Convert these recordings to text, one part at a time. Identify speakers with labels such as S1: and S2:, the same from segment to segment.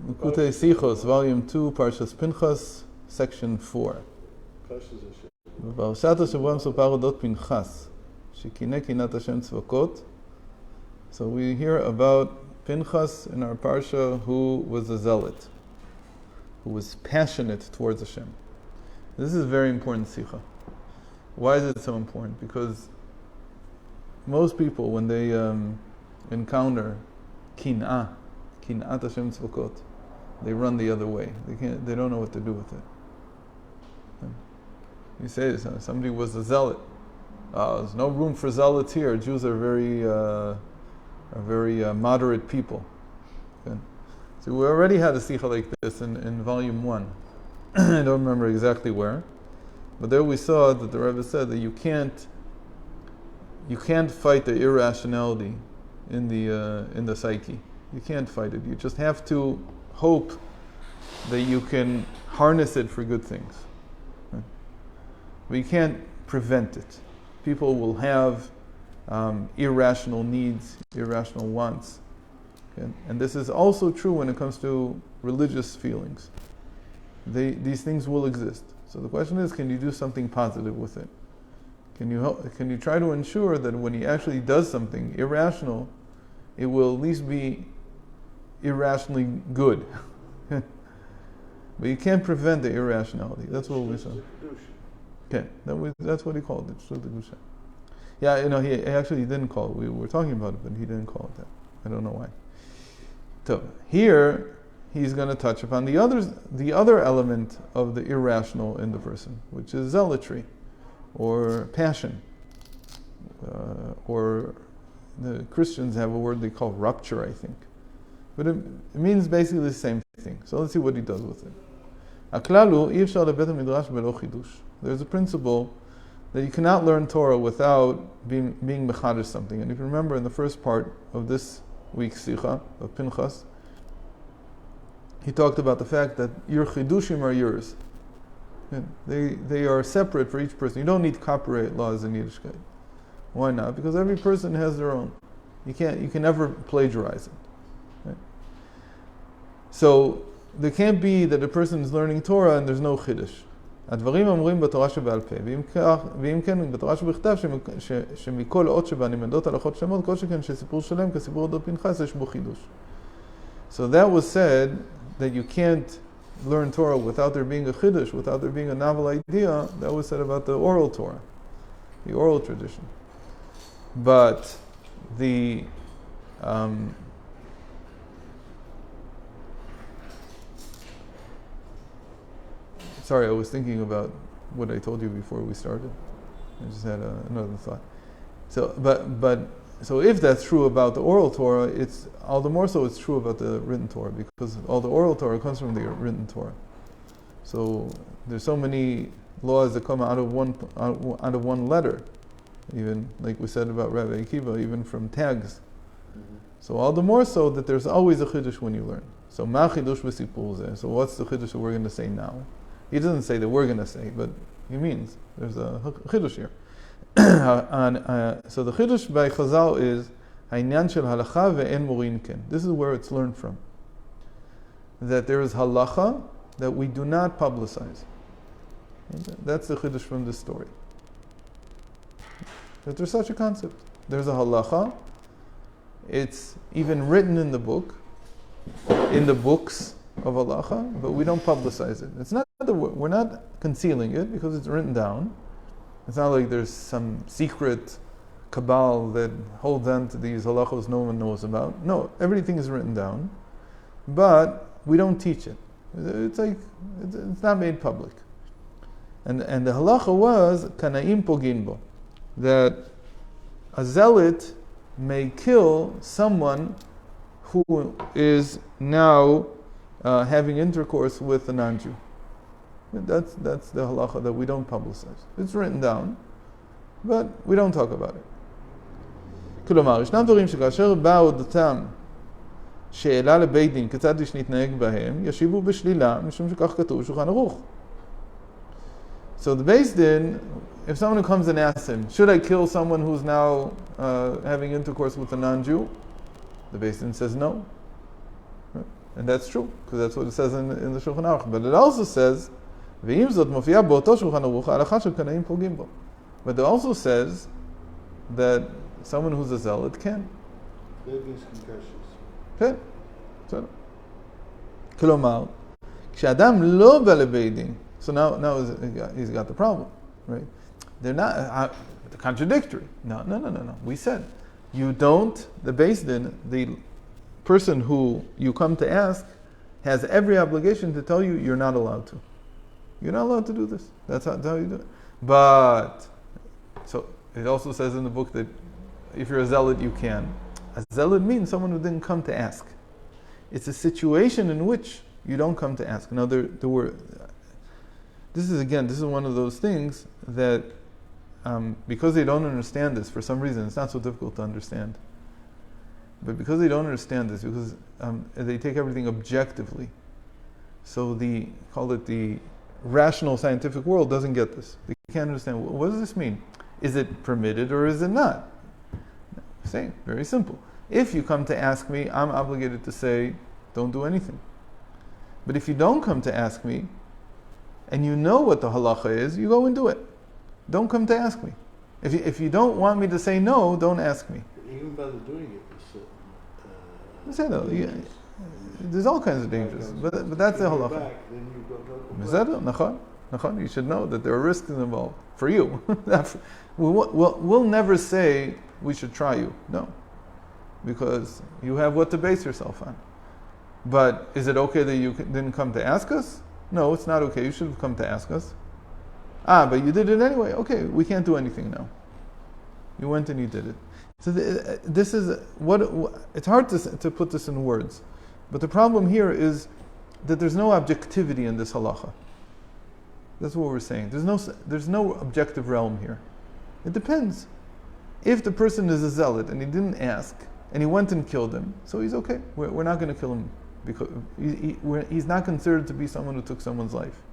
S1: Likkutei Sichot, volume 2, Parshas Pinchas, section 4. בפרשת השבוע מסופר אודות פנחס, שקינא קנאת השם צבקות. So we hear about Pinchas in our parsha, who was a zealot, who was passionate towards Hashem. This is a very important sikha. Why is it so important? Because most people, when they encounter kin'ah Hashem tzvakot, they run the other way. They don't know what to do with it. You say somebody was a zealot. There's no room for zealots here. Jews are very moderate people. Okay. So we already had a sikha like this in volume 1. I don't remember exactly where, but there we saw that the Rebbe said that you can't fight the irrationality in the psyche. You can't fight it. You just have to hope that you can harness it for good things. Right? But you can't prevent it. People will have irrational needs, irrational wants. Okay? And this is also true when it comes to religious feelings. These things will exist. So the question is, can you do something positive with it? Can you try to ensure that when he actually does something irrational, it will at least be irrationally good? But you can't prevent the irrationality. That's what we saw. Okay, that's what he called it. Yeah, he actually didn't call it. We were talking about it, but he didn't call it that. I don't know why. So here he's going to touch upon the other element of the irrational in the person, which is zealotry, or passion, or the Christians have a word they call rupture, I think. But it means basically the same thing. So let's see what he does with it. There's a principle that you cannot learn Torah without being mechadish something. And if you remember in the first part of this week's Sicha of Pinchas, he talked about the fact that your chidushim are yours. They are separate for each person. You don't need copyright laws in Yiddishkeit. Why not? Because every person has their own. You can never plagiarize it. Right? So there can't be that a person is learning Torah and there's no chiddush. הדברים אמורים בתורה שבעל פה, ואם כן בתורה שבכתב שמכל אות שבה נלמדות הלכות שלמות, כל שכן שסיפור שלם כסיפור אודות פנחס יש בו חידוש. So that was said that you can't learn Torah without there being a chiddush, without there being a novel idea. That was said about the oral Torah, the oral tradition. But the sorry, I was thinking about what I told you before we started. I just had another thought. So, so if that's true about the oral Torah, it's all the more so it's true about the written Torah, because all the oral Torah comes from the written Torah. So there's so many laws that come out of one letter, even like we said about Rabbi Akiva, even from tags. Mm-hmm. So all the more so that there's always a chiddush when you learn. So ma chidush b'sipur zeh. So what's the chiddush that we're going to say now? He doesn't say that we're going to say, but he means there's a chiddush here. So the chiddush by Chazal is ha'inyan shel halachah ve'en morin ken. This is where it's learned from. That there is halachah that we do not publicize. That's the chiddush from this story. That there's such a concept. There's a halachah. It's even written in the book, in the books of halachah, but we don't publicize it. It's not that we're not concealing it because it's written down. It's not like there's some secret cabal that holds on to these halachos no one knows about. No, everything is written down, but we don't teach it. It's not made public. And the halacha was kanaim pogin bo, that a zealot may kill someone who is now having intercourse with a non-Jew. That's the halacha that we don't publicize. It's written down, but we don't talk about it. כלומר, ישנם דברים שכאשר באו דתם שאלה לבית דין כיצד יש להתנהג בהם, ישיבו בשלילה, משום שכך כתוב בשולחן ערוך. So the Beis Din, if someone comes and asks him, should I kill someone who's now having intercourse with a non-Jew? The Beis Din says no. And that's true, because that's what it says in the Shulchan Aruch. But it also says, "Ve'im zot mofia bo'oto Shulchan Aruch halachah shel kana'im pogim bo." But it also says that someone who's a zealot can. כן, בסדר. כלומר, כשאדם לא בא לבית דין, so now he's got the problem, right? They're not contradictory. No. We said, you don't, the beis din, the person who you come to ask, has every obligation to tell you you're not allowed to. You're not allowed to do this. That's how you do it. But, so it also says in the book that if you're a zealot, you can. A zealot means someone who didn't come to ask. It's a situation in which you don't come to ask. Now, this is one of those things that, because they don't understand this, for some reason, it's not so difficult to understand. But because they don't understand this, because they take everything objectively, so call it the rational scientific world doesn't get this. They can't understand, what does this mean? Is it permitted or is it not? Same, very simple. If you come to ask me, I'm obligated to say, don't do anything. But if you don't come to ask me, and you know what the halachah is, you go and do it. Don't come to ask me. If you don't want me to say no, don't ask me.
S2: Even by doing it,
S1: there's all kinds of dangers, but that's the halachah. You should know that there are risks involved for you. We'll never say we should try you. No. Because you have what to base yourself on. But is it okay that you didn't come to ask us? No, it's not okay. You should have come to ask us. But you did it anyway. Okay, we can't do anything now. You went and you did it. So this is it's hard to put this in words. But the problem here is that there's no objectivity in this halachah. That's what we're saying. There's no objective realm here. It depends. If the person is a zealot and he didn't ask, and he went and killed him, so he's okay. We're not going to kill him because he's not considered to be someone who took someone's life.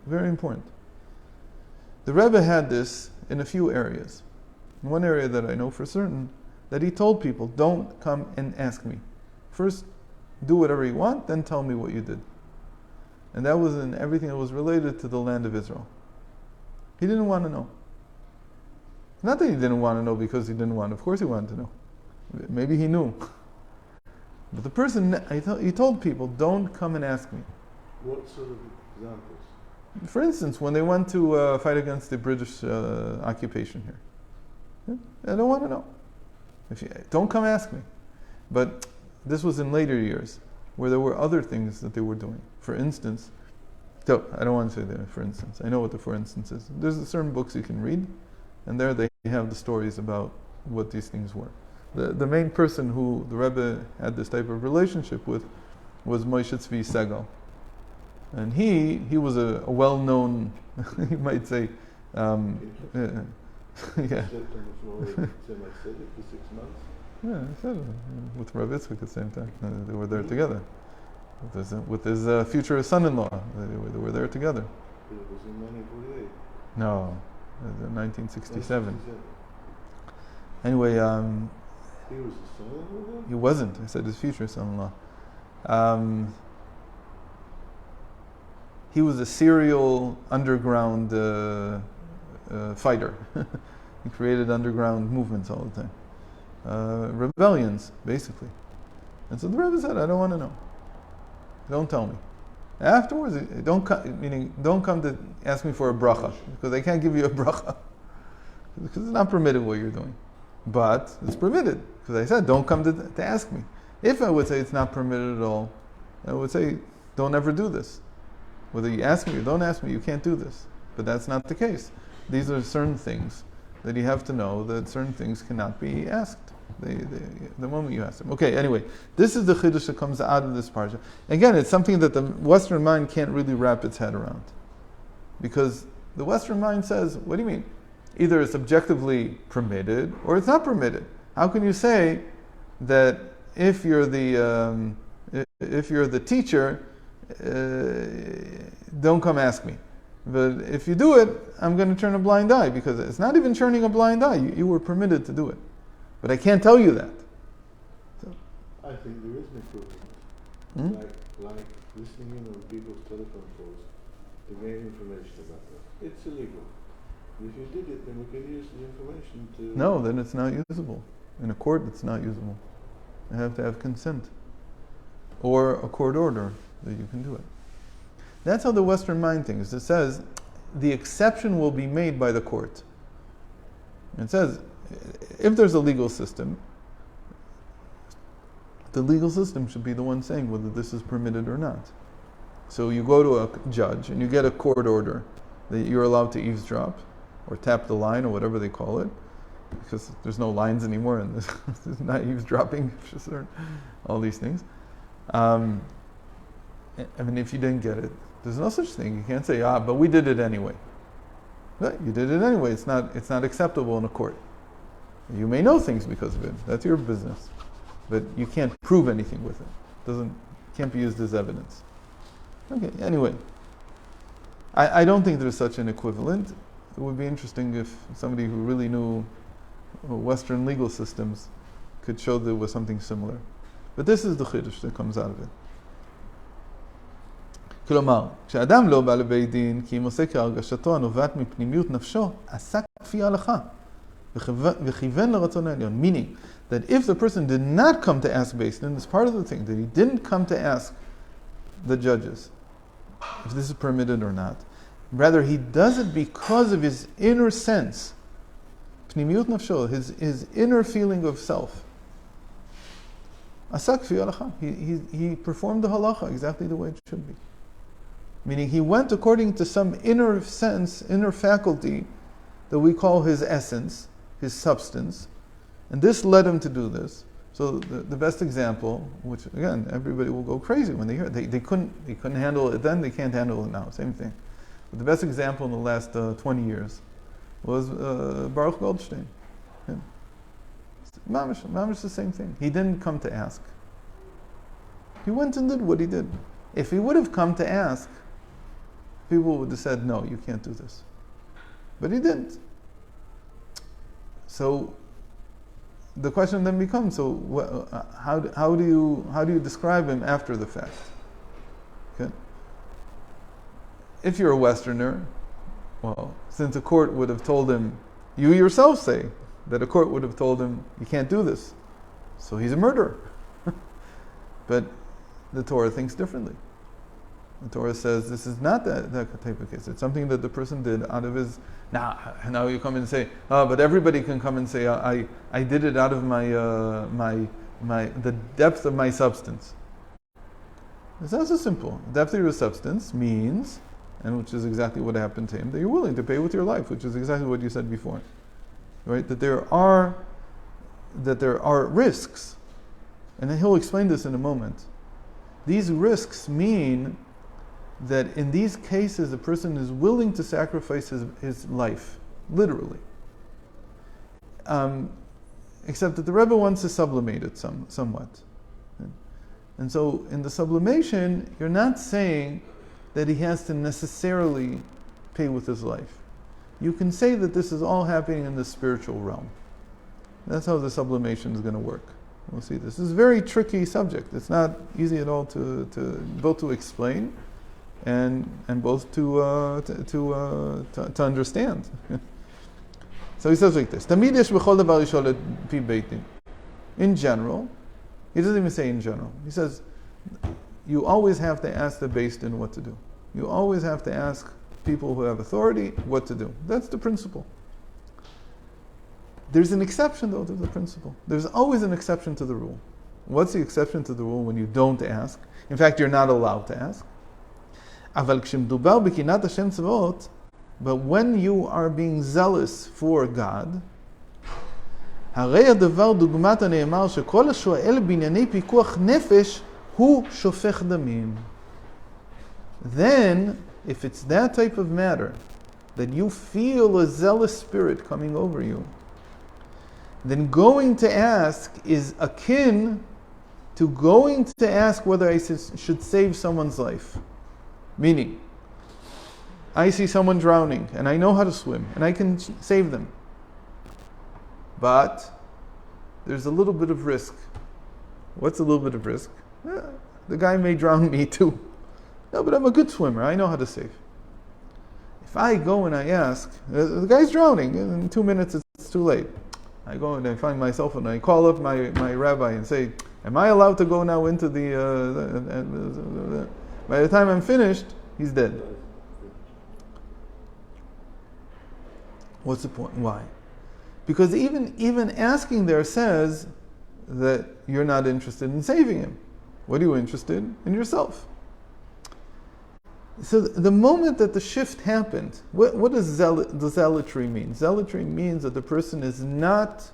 S1: Very important. The Rebbe had this in a few areas. In one area that I know for certain, that he told people, don't come and ask me. First, do whatever you want, then tell me what you did. And that was in everything that was related to the land of Israel. He didn't want to know. Not that he didn't want to know because he didn't want. Of course he wanted to know. Maybe he knew. But the person, he told people, don't come and ask me.
S2: What sort of examples?
S1: For instance, when they went to fight against the British occupation here. I don't want to know. Don't come ask me. But this was in later years, where there were other things that they were doing. For instance, so I don't want to say that for instance. I know what the for instance is. There's certain books you can read, and there they have the stories about what these things were. The main person who the Rebbe had this type of relationship with was Moshe Tzvi Segal. And he was a well-known, you might say, yeah. Yeah, I said with Rav Yitzchak at the same time. They were there together. With his future son-in-law. They were there together.
S2: It was in 1948.
S1: No, it was in 1967. Anyway,
S2: he was his son-in-law?
S1: He wasn't. I said his future son-in-law. He was a serial underground fighter. He created underground movements all the time. Rebellions, basically. And so the Rebbe said, I don't want to know. Don't tell me. Afterwards, don't come to ask me for a bracha, because I can't give you a bracha. Because it's not permitted what you're doing. But it's permitted, because I said, don't come to ask me. If I would say it's not permitted at all, I would say, don't ever do this. Whether you ask me or don't ask me, you can't do this. But that's not the case. These are certain things that you have to know that certain things cannot be asked. The moment you ask them. Okay, anyway, this is the chiddush that comes out of this parsha. Again, it's something that the Western mind can't really wrap its head around. Because the Western mind says, what do you mean? Either it's objectively permitted or it's not permitted. How can you say that if you're the teacher, don't come ask me? But if you do it, I'm going to turn a blind eye, because it's not even turning a blind eye. You were permitted to do it. But I can't tell you that. So.
S2: I think there is an equivalent.
S1: Hmm?
S2: Like listening in on people's telephone calls to gain information about them. It's illegal. If you did it, then we can use the information to...
S1: No, then it's not usable. In a court, it's not usable. You have to have consent. Or a court order that you can do it. That's how the Western mind thinks. It says the exception will be made by the court. It says if there's a legal system, the legal system should be the one saying whether this is permitted or not. So you go to a judge and you get a court order that you're allowed to eavesdrop or tap the line or whatever they call it, because there's no lines anymore and this is not eavesdropping, all these things. I mean, if you didn't get it, there's no such thing. You can't say, but we did it anyway. Right? You did it anyway. It's not acceptable in a court. You may know things because of it. That's your business. But you can't prove anything with it. Can't be used as evidence. Okay, anyway. I don't think there's such an equivalent. It would be interesting if somebody who really knew Western legal systems could show there was something similar. But this is the chiddush that comes out of it. כלומר, כשאדם לא בא לבית דין, כי אם עושה כהרגשתו הנובעת מפנימיות נפשו, עסק כפי ההלכה, וכיוון לרצון העליון. Meaning, that if the person did not come to ask Beis Din, it's part of the thing, that he didn't come to ask the judges if this is permitted or not. Rather, he does it because of his inner sense, פנימיות נפשו, his inner feeling of self. עסק כפי ההלכה. He performed the halachah exactly the way it should be. Meaning he went according to some inner sense, inner faculty that we call his essence, his substance. And this led him to do this. So the best example, which again, everybody will go crazy when they hear it. They couldn't handle it then, they can't handle it now. Same thing. But the best example in the last 20 years was Baruch Goldstein. Yeah. Mamish the same thing. He didn't come to ask. He went and did what he did. If he would have come to ask, people would have said, no, you can't do this. But he didn't. So the question then becomes, how do you describe him after the fact? Okay. If you're a Westerner, well, since a court would have told him, you yourself say that a court would have told him, you can't do this. So he's a murderer. But the Torah thinks differently. The Torah says this is not that type of case. It's something that the person did out of his... Now you come and say, but everybody can come and say, I did it out of the depth of my substance. It's not so simple. Depth of your substance means, and which is exactly what happened to him, that you're willing to pay with your life, which is exactly what you said before. Right? That there are risks. And then he'll explain this in a moment. These risks mean that in these cases a person is willing to sacrifice his life, literally. Except that the Rebbe wants to sublimate it somewhat. And so in the sublimation, you're not saying that he has to necessarily pay with his life. You can say that this is all happening in the spiritual realm. That's how the sublimation is going to work. We'll see. This is a very tricky subject. It's not easy at all to both to explain and both to understand. So he says like this: Tamid yesh b'chol davar yishol et pi beit din. In general, he doesn't even say in general. He says you always have to ask the Beis Din what to do. You always have to ask people who have authority what to do. That's the principle. There's an exception, though, to the principle. There's always an exception to the rule. What's the exception to the rule when you don't ask? In fact, you're not allowed to ask. But when you are being zealous for God, then, if it's that type of matter, that you feel a zealous spirit coming over you, then going to ask is akin to going to ask whether I should save someone's life. Meaning, I see someone drowning, and I know how to swim, and I can save them. But there's a little bit of risk. What's a little bit of risk? the guy may drown me too. No, but I'm a good swimmer. I know how to save. If I go and I ask, the guy's drowning, in 2 minutes it's too late. I go and I find myself and I call up my rabbi and say, am I allowed to go now into the by the time I'm finished, he's dead. What's the point? Why? Because even asking there says that you're not interested in saving him. What are you interested in? Yourself. So the moment that the shift happened, what does the zealotry mean? Zealotry means that the person is not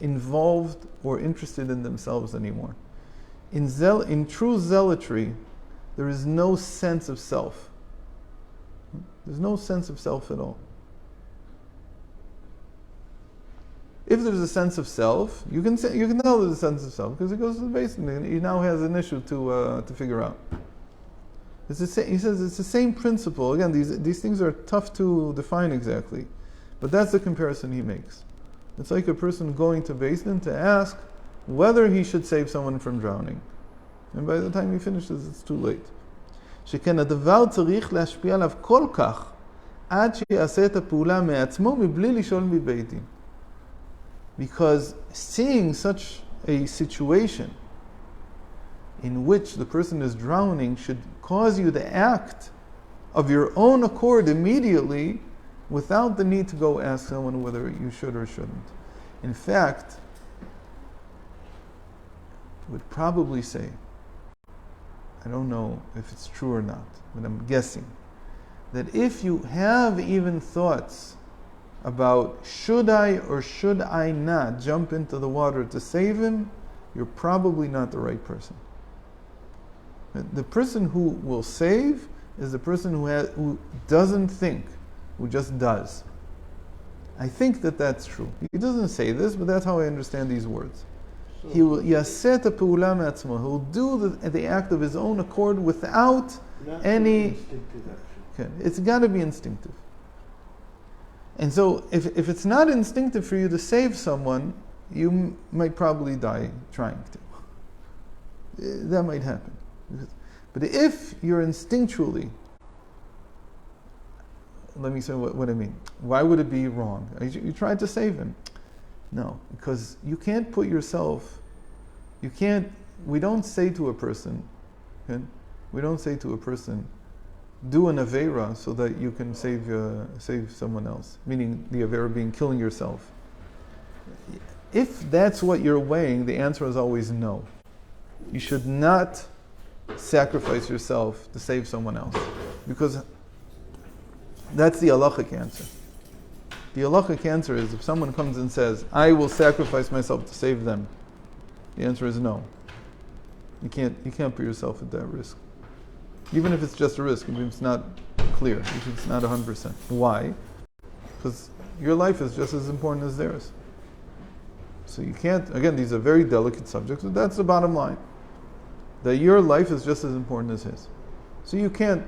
S1: involved or interested in themselves anymore. In true zealotry, there is no sense of self. There's no sense of self at all. If there's a sense of self, you can tell there's a sense of self because it goes to the basement and he now has an issue to figure out. He says it's the same principle. Again, these things are tough to define exactly, but that's the comparison he makes. It's like a person going to basement to ask whether he should save someone from drowning, and by the time he finishes, it's too late. שכן הדבר צריך להשפיע עליו כל כך עד שיעשה את הפעולה מעצמו מבלי לשאול מבית דין. Because seeing such a situation in which the person is drowning should cause you to act of your own accord immediately without the need to go ask someone whether you should or shouldn't. In fact, I would probably say, I don't know if it's true or not, but I'm guessing, that if you have even thoughts about should I or should I not jump into the water to save him, you're probably not the right person. The person who will save is the person who doesn't think, who just does. I think that that's true. He doesn't say this, but that's how I understand these words. He will yaseh ha'pa'ula me'atzmo. He will do the act of his own accord without any. Okay, it's got to be instinctive. And so, if it's not instinctive for you to save someone, you might probably die trying to. That might happen. But if you're instinctually, let me say what I mean. Why would it be wrong? You tried to save him. No, because you can't put yourself, we don't say to a person, okay? We don't say to a person, do an Aveira so that you can save someone else. Meaning the Aveira being killing yourself. If that's what you're weighing, the answer is always no. You should not sacrifice yourself to save someone else. Because that's the halachic answer. The halachic answer is if someone comes and says, I will sacrifice myself to save them, the answer is no. You can't put yourself at that risk. Even if it's just a risk, if it's not clear, if it's not 100%. Why? Because your life is just as important as theirs. So you can't, again, these are very delicate subjects, but that's the bottom line. That your life is just as important as his. So you can't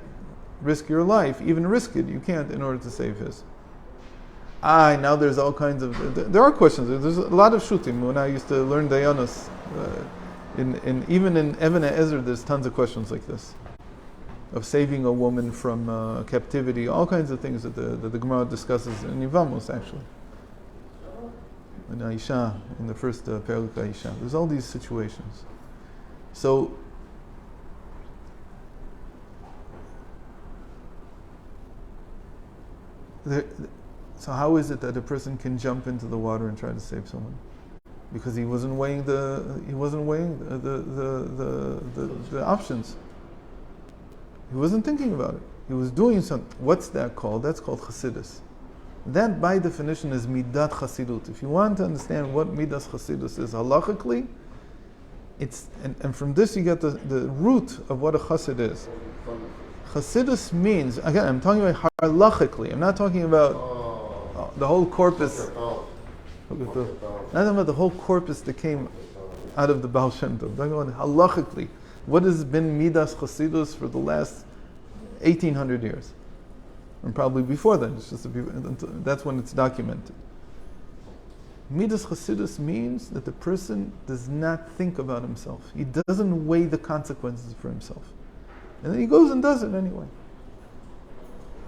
S1: risk your life, even risk it, you can't in order to save his. Now there's all kinds of, there are questions, there's a lot of shutim. When I used to learn Dayanos, even in Even HaEzer, there's tons of questions like this. Of saving a woman from captivity, all kinds of things that the Gemara discusses in Yevamos actually. In Aisha, in the first Perek Aisha. There's all these situations. So how is it that a person can jump into the water and try to save someone? Because he wasn't weighing the options. He wasn't thinking about it. He was doing something. What's that called? That's called Chasidus. That by definition is midat Chasidut. If you want to understand what midas Chasidus is halachically, and from this you get the root of what a Chasid is. Chasidus means, again, I'm talking about halachically. I'm not talking about the whole corpus. I'm not talking about the whole corpus that came out of the Baal Shem Tov. I'm talking about halachically. What has been Midas Chasidus for the last 1800 years? And probably before then. It's just that's when it's documented. Midas Chassidus means that the person does not think about himself. He doesn't weigh the consequences for himself. And then he goes and does it anyway.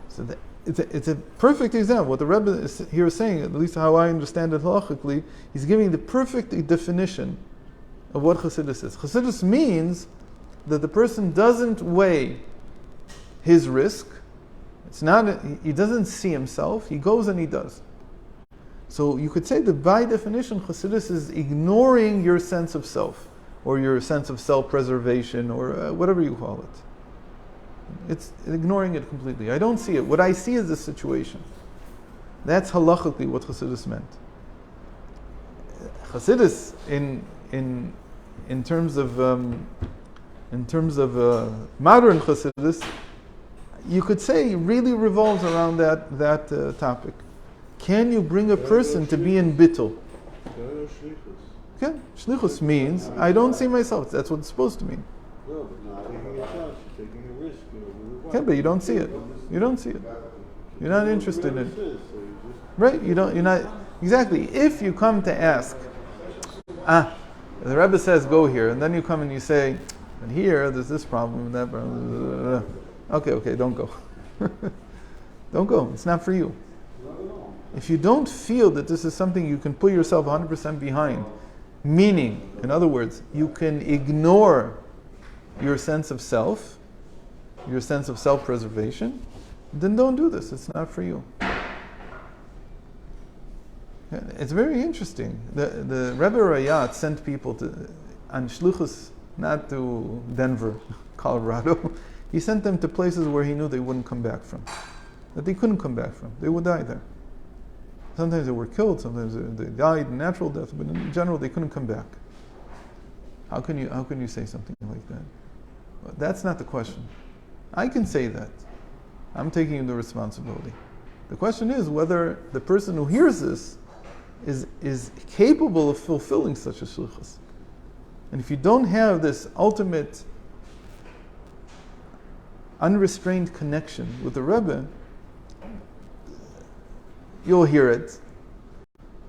S1: So it's a perfect example. What the Rebbe is here saying, at least how I understand it halachically, he's giving the perfect definition of what Chassidus is. Chassidus means that the person doesn't weigh his risk. It's not, he doesn't see himself, he goes and he does. So you could say that by definition, Chassidus is ignoring your sense of self, or your sense of self-preservation, or whatever you call it. It's ignoring it completely. I don't see it. What I see is the situation. That's halachically what Chassidus meant. Chassidus, in terms of modern Chassidus, you could say really revolves around that topic. Can you bring a person to be in bittul? Okay, shlichus means I don't see myself. That's what it's supposed to mean.
S2: No, but not taking a chance, you're taking a risk.
S1: Okay, but you don't see it. You don't see it. You're not interested in it. Right? You're not exactly. If you come to ask, the Rebbe says go here, and then you come and you say, and here there's this problem and that problem. Okay, don't go. Don't go. It's not for you. If you don't feel that this is something you can put yourself 100% behind, meaning, in other words, you can ignore your sense of self, your sense of self-preservation, then don't do this. It's not for you. It's very interesting. The Rebbe Rayat sent people on shluchus, not to Denver, Colorado. He sent them to places where he knew they wouldn't come back from, that they couldn't come back from. They would die there. Sometimes they were killed, sometimes they died in natural death, but in general they couldn't come back. How can you say something like that? But that's not the question. I can say that. I'm taking the responsibility. The question is whether the person who hears this is capable of fulfilling such a shlichus. And if you don't have this ultimate unrestrained connection with the Rebbe, you'll hear it,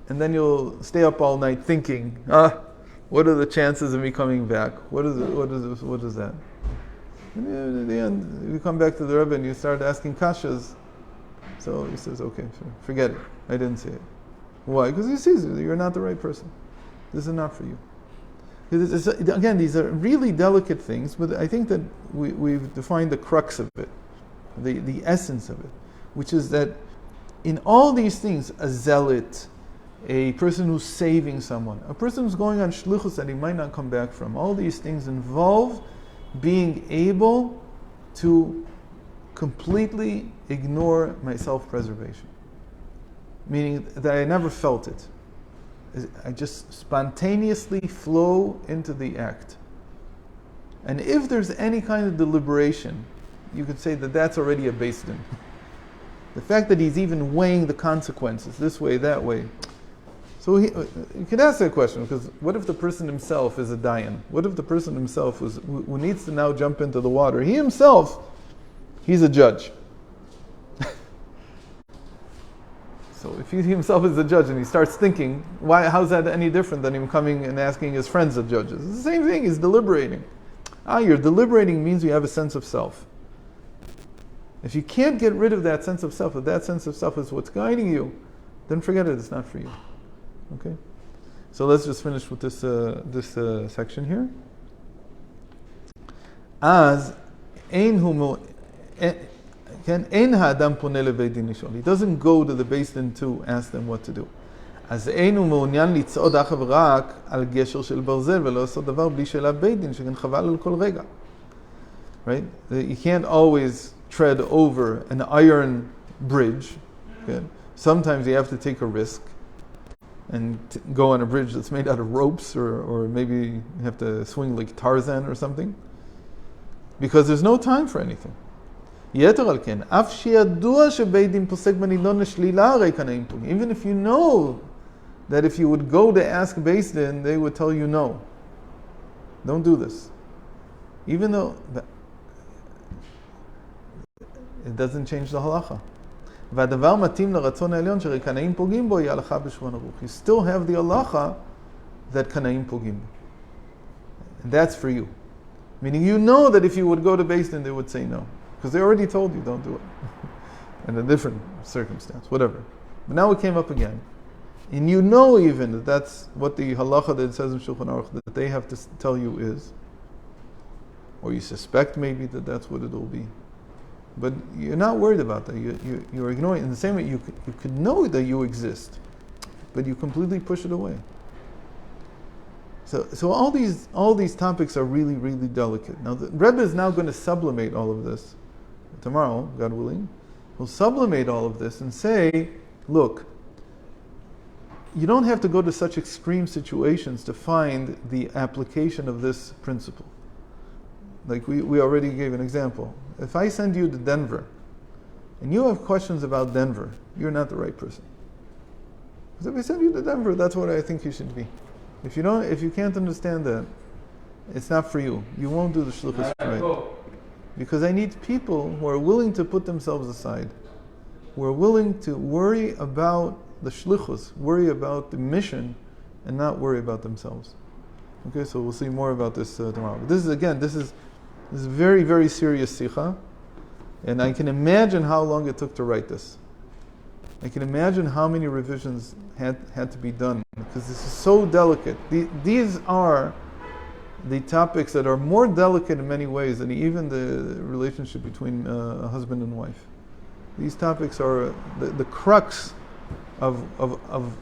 S1: and then you'll stay up all night thinking, what are the chances of me coming back? What is that? And at the end, you come back to the Rebbe and you start asking kashas. So he says, okay, forget it. I didn't see it. Why? Because he sees it. You're not the right person. This is not for you. Again, these are really delicate things, but I think that we've defined the crux of it, the essence of it, which is that in all these things, a zealot, a person who's saving someone, a person who's going on shlichus that he might not come back from, all these things involve being able to completely ignore my self-preservation. Meaning that I never felt it. I just spontaneously flow into the act. And if there's any kind of deliberation, you could say that that's already a beis din. The fact that he's even weighing the consequences, this way, that way. So you could ask that question, because what if the person himself is a dayan? What if the person himself who needs to now jump into the water, he himself, he's a judge. So if he himself is a judge and he starts thinking, how's that any different than him coming and asking his friends as judges? It's the same thing, he's deliberating. You're deliberating means you have a sense of self. If you can't get rid of that sense of self, if that sense of self is what's guiding you, then forget it, it's not for you. Okay? So let's just finish with this section here. As ein hu ein ha'adam poneh lebeit din lishol. He doesn't go to the beis din to ask them what to do. אז אין הוא מעוניין לצעוד אך ורק על גשר של ברזל ולא לעשות דבר בלי שאלה בית דין, שכן חבל על כל רגע. Right? You can't always tread over an iron bridge. Okay? Sometimes you have to take a risk and go on a bridge that's made out of ropes, or maybe you have to swing like Tarzan or something, because there's no time for anything. יתר על כן, אף שידוע שבית דין פוסק בנידון לשלילה הרי קנאים פוגעים. Even if you know that if you would go to ask beis din, they would tell you no. Don't do this. Even though it doesn't change the halachah. והדבר מתאים לרצון העליון שקנאים פוגעים בו, היא הלכה בשולחן ערוך. You still have the halacha that קנאים פוגעים בו. And that's for you. Meaning you know that if you would go to Beis Din, they would say no. Because they already told you, don't do it. In a different circumstance, whatever. But now it came up again. And you know even that that's what the halachah that it says in Shulchan Aruch that they have to tell you is. Or you suspect maybe that that's what it'll be. But you're not worried about that. You're ignoring it. In the same way, you could know that you exist, but you completely push it away. So all these topics are really, really delicate. Now the Rebbe is now going to sublimate all of this. Tomorrow, God willing, he'll sublimate all of this and say, look, you don't have to go to such extreme situations to find the application of this principle. Like we already gave an example. If I send you to Denver, and you have questions about Denver, you're not the right person. Because if I send you to Denver, that's what I think you should be. If you can't understand that, it's not for you. You won't do the shlichus right. Because I need people who are willing to put themselves aside, who are willing to worry about the shlichus, worry about the mission, and not worry about themselves. Okay, so we'll see more about this tomorrow. But this is very, very serious sicha, and I can imagine how long it took to write this. I can imagine how many revisions had to be done, because this is so delicate. These are the topics that are more delicate in many ways than even the relationship between a husband and wife. These topics are the crux of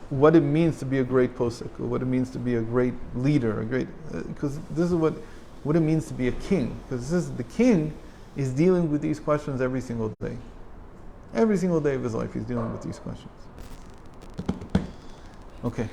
S1: what it means to be a great posek, or what it means to be a great leader, because this is what it means to be a king. Because the king is dealing with these questions every single day. Every single day of his life, he's dealing with these questions. Okay.